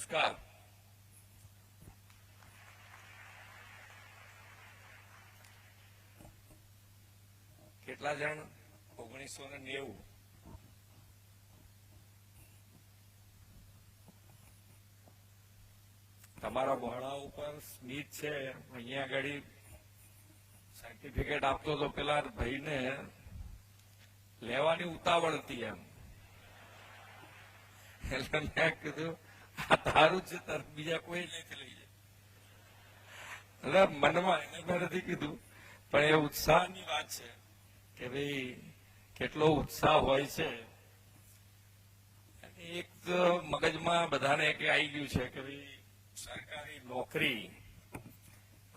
નમસ્કાર. કેટલા જણ 1990 તમારા મોઢા ઉપર સ્મિત છે. અહીંયા આગળ સર્ટિફિકેટ આપતો તો પેલા ભાઈને લેવાની ઉતાવળ હતી એમ. એટલે મેં કીધું આ તારું છે, તાર બીજા કોઈ નથી લઈ જાય. એટલે મનમાં એને મેં નથી કીધું, પણ એ ઉત્સાહની વાત છે કે ભાઈ કેટલો ઉત્સાહ હોય છે. એક તો મગજમાં બધાને એક આવી ગયું છે કે ભાઈ સરકારી નોકરી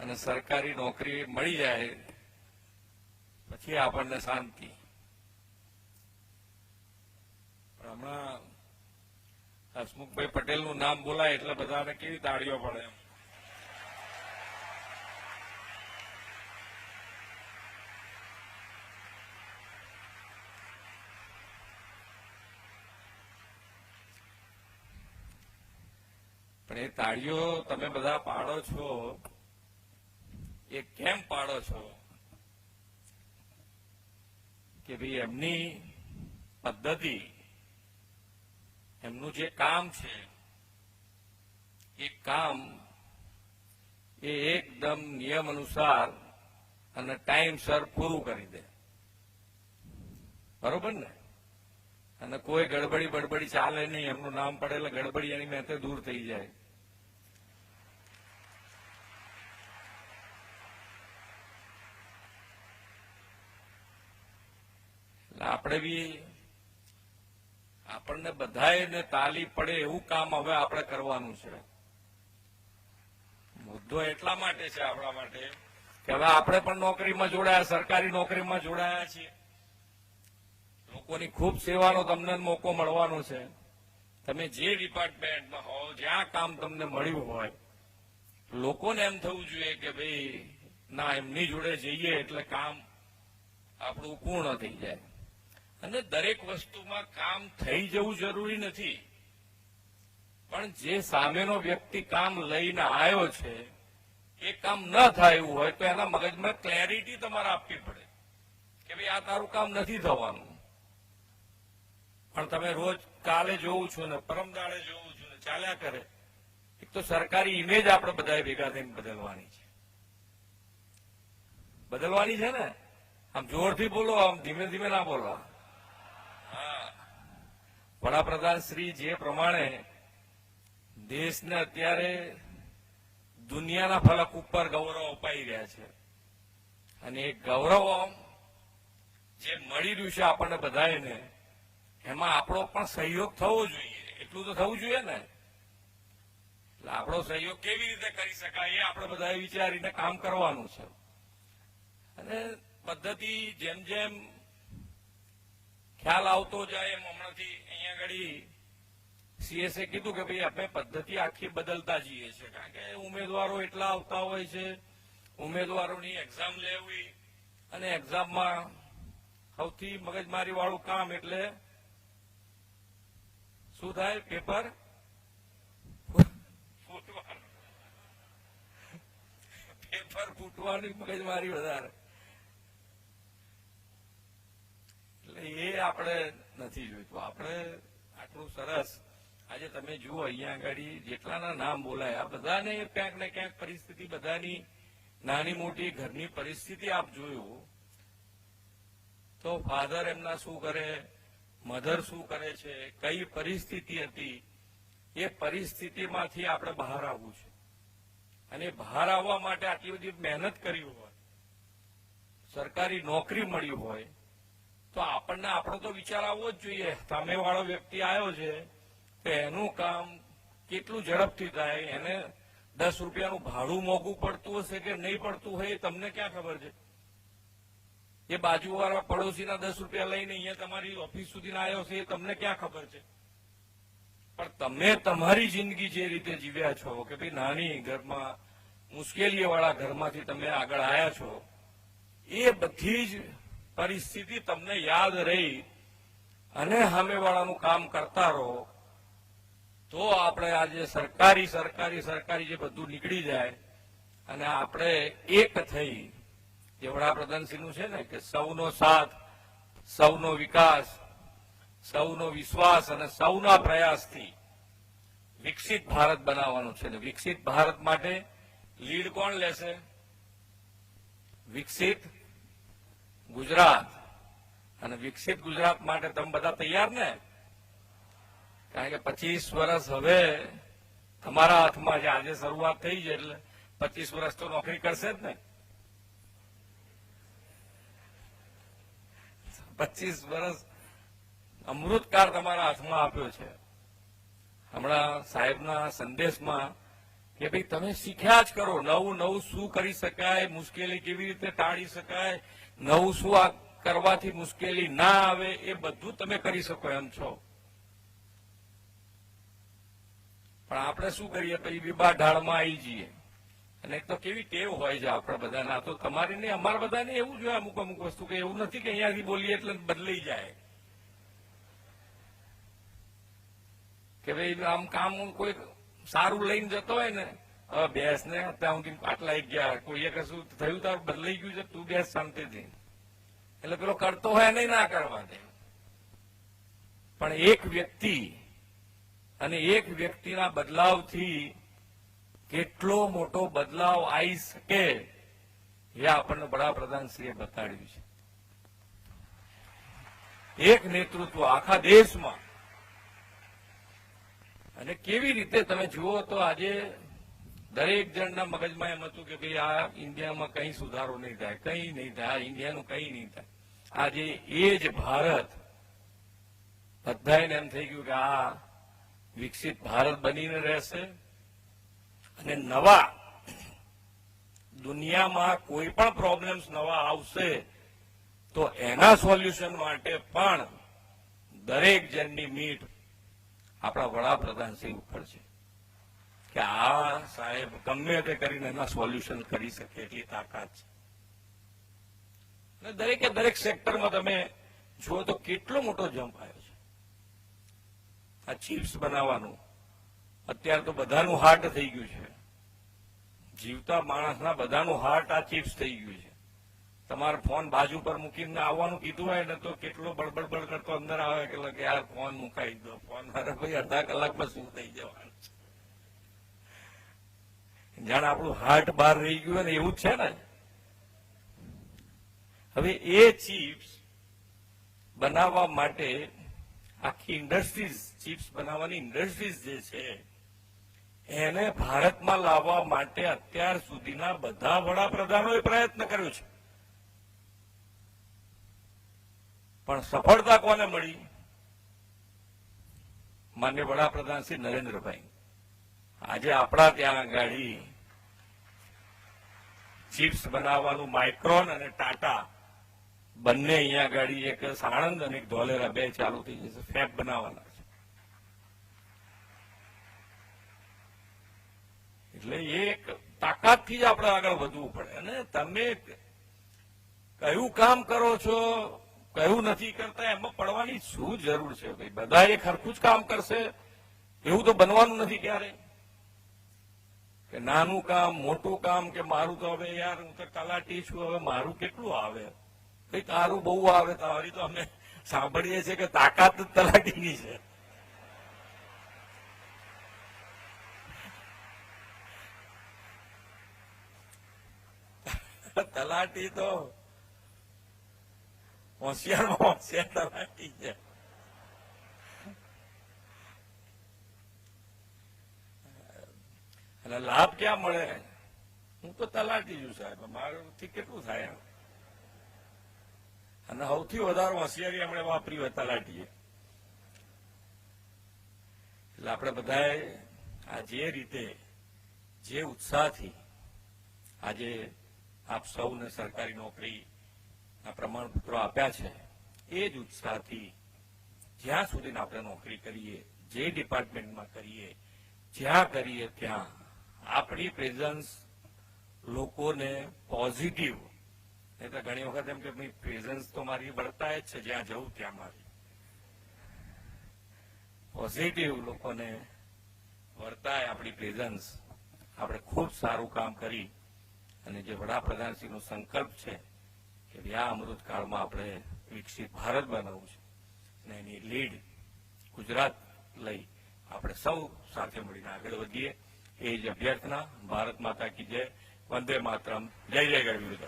અને સરકારી નોકરી મળી જાય પછી આપણને શાંતિ. પણ હમણાં હસમુખભાઈ પટેલનું નામ બોલાય એટલે બધાને કેવી તાળીઓ પડે એમ. પણ એ તાળીઓ તમે બધા પાડો છો, એ કેમ પાડો છો કે ભાઈ એમની પદ્ધતિ, એમનું જે કામ છે એ કામ એ એકદમ નિયમ અનુસાર અને ટાઈમસર પૂરું કરી દે. બરોબર ને? અને કોઈ ગડબડી બડબડી ચાલે નહીં. એમનું નામ પડે એટલે ગડબડી એની મેતે દૂર થઈ જાય. એટલે આપણે બી આપણને બધાને તાલી પડે એવું કામ હવે આપણે કરવાનું છે. મુદ્દો એટલા માટે છે આપણા માટે કે હવે આપણે પણ નોકરીમાં જોડાયા, સરકારી નોકરીમાં જોડાયા છીએ. લોકોની ખૂબ સેવાનો તમને મોકો મળવાનો છે. તમે જે ડિપાર્ટમેન્ટમાં હો, જ્યાં કામ તમને મળ્યું હોય, લોકોને એમ થવું જોઈએ કે ભાઈ ના, એમની જોડે જઈએ એટલે કામ આપણું પૂર્ણ થઈ જાય. અને દરેક વસ્તુમાં કામ થઈ જવું જરૂરી નથી, પણ જે સામેનો વ્યક્તિ કામ લઈને આવ્યો છે એ કામ ન થાય એવું હોય તો એના મગજમાં ક્લેરિટી તમારે આપવી પડે કે ભાઈ આ તારું કામ નથી થવાનું. પણ તમે રોજ કાલે જોઉં છું ને પરમદાડે જોઉં છું ને ચાલ્યા કરે. એક તો સરકારી ઇમેજ આપણે બધા ભેગા થઈને બદલવાની છે. બદલવાની છે ને? આમ જોરથી બોલો, આમ ધીમે ધીમે ના બોલો. વડાપ્રધાન શ્રી જે પ્રમાણે દેશને અત્યારે દુનિયાના ફલક ઉપર ગૌરવ અપાઈ રહ્યા છે, અને એ ગૌરવ જે મળી રહ્યું છે આપણને બધાને, એમાં આપણો પણ સહયોગ થવો જોઈએ. એટલું તો થવું જોઈએ ને. એટલે આપણો સહયોગ કેવી રીતે કરી શકાય એ આપણે બધાએ વિચારીને કામ કરવાનું છે. અને પદ્ધતિ જેમ જેમ ખ્યાલ આવતો જાય એમ હમણાંથી અહીંયા આગળ સીએસએ કીધું કે ભાઈ આપણે પદ્ધતિ આખી બદલતા જઈએ છીએ. કારણ કે ઉમેદવારો એટલા આવતા હોય છે, ઉમેદવારોની એક્ઝામ લેવી, અને એક્ઝામમાં સૌથી મગજમારી વાળું કામ એટલે શું થાય? પેપર ફૂટવાનું. પેપર ફૂટવાની મગજમારી વધારે. એટલે એ આપણે નથી જોઈતું. આપણે આટલું સરસ આજે તમે જુઓ અહીંયા આગળ જેટલાના નામ બોલાય, આ બધાને ક્યાંક ને ક્યાંક પરિસ્થિતિ, બધાની નાની મોટી ઘરની પરિસ્થિતિ આપ જોયું તો ફાધર એમના શું કરે, મધર શું કરે છે, કઈ પરિસ્થિતિ હતી, એ પરિસ્થિતિમાંથી આપણે બહાર આવવું છે. અને બહાર આવવા માટે આટલી બધી મહેનત કરી હોય, સરકારી નોકરી મળી હોય, તો આપણને આપણો તો વિચાર આવવો જ જોઈએ. સામેવાળો વ્યક્તિ આવ્યો છે તો એનું કામ કેટલું ઝડપથી થાય. એને 10 રૂપિયાનું ભાડું મોંઘું પડતું હશે કે નહીં પડતું હોય એ તમને ક્યાં ખબર છે? એ બાજુવાળા પડોશીના 10 રૂપિયા લઈને અહીંયા તમારી ઓફિસ સુધી આવ્યો છે એ તમને ક્યાં ખબર છે? પણ તમે તમારી જિંદગી જે રીતે જીવ્યા છો કે ભાઈ નાની ઘરમાં મુશ્કેલીવાળા ઘરમાંથી તમે આગળ આવ્યા છો, એ બધી જ પરિસ્થિતિ તમને યાદ રહી અને સામેવાળાનું કામ કરતા રહો તો આપણે આજે સરકારી જે બધું નીકળી જાય અને આપણે એક થઈ, જે વડાપ્રધાનશ્રીનું છે ને કે સૌનો સાથ, સૌનો વિકાસ, સૌનો વિશ્વાસ અને સૌના પ્રયાસથી વિકસિત ભારત બનાવવાનું છે. વિકસિત ભારત માટે લીડ કોણ લેશે? વિકસિત ગુજરાત. અને વિકસિત ગુજરાત માટે તમે બધા તૈયાર ને? કારણ કે 25 વર્ષ હવે તમારા હાથમાં છે. આજે શરૂઆત થઈ છે એટલે 25 વર્ષ તો નોકરી કરશે જ ને. 25 વર્ષ અમૃતકાળ તમારા હાથમાં આપ્યો છે. હમણાં સાહેબના સંદેશમાં કે ભાઈ તમે શીખ્યા જ કરો, નવું નવું શું કરી શકાય, મુશ્કેલી કેવી રીતે ટાળી શકાય, નવું શું આ કરવાથી મુશ્કેલી ના આવે, એ બધું તમે કરી શકો એમ છો. પણ આપણે શું કરીએ, પછી વિભા ઢાળમાં આવી જઈએ. અને એક તો કેવી ટેવ હોય છે આપણે બધાના, તો તમારી નહીં અમારા બધાને એવું જોઈએ અમુક અમુક વસ્તુ, કે એવું નથી કે અહીંયાથી બોલીએ એટલે બદલાઈ જાય. કે ભાઈ આમ કામ કોઈ સારું લઈને જતો હોય ને, હવે બેસ ને ત્યાં સુધી આટલા ગયા, કોઈએ કશું થયું તો બદલાઈ ગયું છે, તું બેસ શાંતિથી. એટલે પેલો કરતો હોય નહીં ના કરવા દે. પણ એક વ્યક્તિ અને એક વ્યક્તિના બદલાવથી કેટલો મોટો બદલાવ આવી શકે એ આપણને વડાપ્રધાનશ્રીએ બતાડ્યું છે. એક નેતૃત્વ આખા દેશમાં. અને કેવી રીતે તમે જુઓ તો આજે દરેક જણના મગજમાં એમ હતું કે ભાઈ આ ઇન્ડિયામાં કઈ સુધારો નહીં થાય, કઈ નહીં થાય, ઇન્ડિયાનું કઈ નહીં થાય. આજે એ જ ભારત બધાને એમ થઈ ગયું કે આ વિકસિત ભારત બનીને રહેશે. અને નવા દુનિયામાં કોઈ પણ પ્રોબ્લેમ્સ નવા આવશે તો એના સોલ્યુશન માટે પણ દરેક જણની મીટ આપણા વડાપ્રધાનશ્રી ઉપર છે કે આ સાહેબ ગમે તે કરીને એના સોલ્યુશન કરી શકે એટલી તાકાત છે. અને દરેકે દરેક સેક્ટરમાં તમે જુઓ તો કેટલો મોટો જમ્પ આવ્યો છે. આ ચિપ્સ બનાવવાનું અત્યારે તો બધાનું હાર્ટ થઈ ગયું છે. જીવતા માણસના બધાનું હાર્ટ આ ચિપ્સ થઈ ગયું છે. તમારો ફોન બાજુ પર મૂકીને આવવાનું કીધું હોય ને તો કેટલો બળબડ કરતો અંદર આવે કે યાર ફોન મુકાઈ દો, ફોન ભાઈ અડધા કલાકમાં શું થઈ જવાનું છે. જાણે આપણું હાર્ટ બહાર રહી ગયું હોય ને એવું જ છે ને. હવે એ ચિપ્સ બનાવવા માટે આખી ઇન્ડસ્ટ્રીઝ, ચિપ્સ બનાવવાની ઇન્ડસ્ટ્રીઝ જે છે એને ભારતમાં લાવવા માટે અત્યાર સુધીના બધા વડાપ્રધાનોએ પ્રયત્ન કર્યો છે. પણ સફળતા કોને મળી? માનનીય વડાપ્રધાન શ્રી નરેન્દ્રભાઈ. આજે આપણા ત્યાં આગળ ચિપ્સ બનાવવાનું માઇક્રોન અને ટાટા બંને અહીંયા આગળ એક સાણંદ અને એક ધોલેરા બે ચાલુ થઈ જશે, ફેબ બનાવવાના છે. એટલે એક તાકાતથી જ આપણે આગળ વધવું પડે. અને તમે કયું કામ કરો છો, કયું નથી કરતા, એમાં પડવાની શું જરૂર છે? ભાઈ બધા એક સરખું જ કામ કરશે એવું તો બનવાનું નથી ક્યારે. કે નાનું કામ, મોટું કામ, કે મારું તો હવે યાર હું તો તલાટી છું, હવે મારું કેટલું આવે, ભાઈ તારું બહુ આવે. તારી તો અમે સાંભળીએ છીએ કે તાકાત જ તલાટીની છે. તલાટી તો હોશિયારમાં હોશિયાર તલાટી છે. અને લાભ ક્યાં મળે? હું તો તલાટી છું સાહેબ, મારાથી કેટલું થાય? અને સૌથી વધારે હોશિયારી આપણે વાપરી હોય તલાટીએ. એટલે આપણે બધાએ આ જે રીતે, જે ઉત્સાહથી આજે આપ સૌને સરકારી નોકરીના પ્રમાણપત્રો આપ્યા છે, એ જ ઉત્સાહથી જ્યાં સુધી આપણે નોકરી કરીએ, જે ડિપાર્ટમેન્ટમાં કરીએ, જ્યાં કરીએ ત્યાં આપણી પ્રેઝન્સ લોકોને પોઝિટિવ, નહીં તો ઘણી વખત એમ કે પ્રેઝન્સ તો મારી વર્તાય જ છે, જ્યાં જવું ત્યાં મારી પોઝિટિવ લોકોને વર્તાય આપણી પ્રેઝન્સ, આપણે ખૂબ સારું કામ કરી અને જે વડાપ્રધાનશ્રીનો સંકલ્પ છે કે આ અમૃતકાળમાં આપણે વિકસિત ભારત બનાવવું છે અને એની લીડ ગુજરાત લઈ આપણે સૌ સાથે મળીને આગળ વધીએ એ જ અભ્યર્થના. ભારત માતા કી જય, વંદે માતરમ, જય જય ગરવી.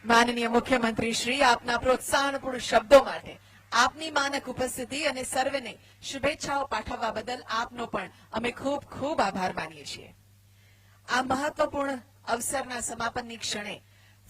માનનીય મુખ્યમંત્રી શ્રી, આપના પ્રોત્સાહનપૂર્ણ શબ્દો માટે, આપની માનક ઉપસ્થિતિ અને સર્વેને શુભેચ્છાઓ પાઠવવા બદલ આપનો પણ અમે ખૂબ ખૂબ આભાર માનીએ છીએ. આ મહત્વપૂર્ણ અવસરના સમાપનની ક્ષણે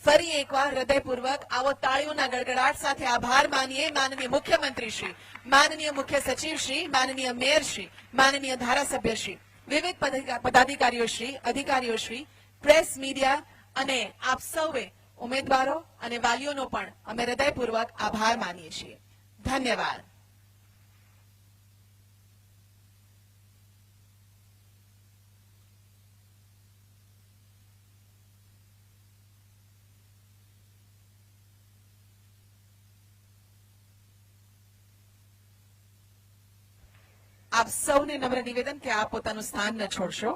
ફરી એકવાર હૃદયપૂર્વક આવો તાળીઓના ગડગડાટ સાથે આભાર માનીએ માનનીય મુખ્યમંત્રી શ્રી, માનનીય મુખ્ય સચિવ શ્રી, માનનીય મેયર શ્રી, માનનીય ધારાસભ્ય શ્રી, વિવિધ પદાધિકારીઓ શ્રી, અધિકારીઓ શ્રી, પ્રેસ, મીડિયા અને આપ સૌએ ઉમેદવારો અને વાલીઓનો પણ અમે હૃદયપૂર્વક આભાર માનીએ છીએ. ધન્યવાદ. આપ સૌને નમ્ર નિવેદન કે આપ પોતાનું સ્થાન ન છોડશો.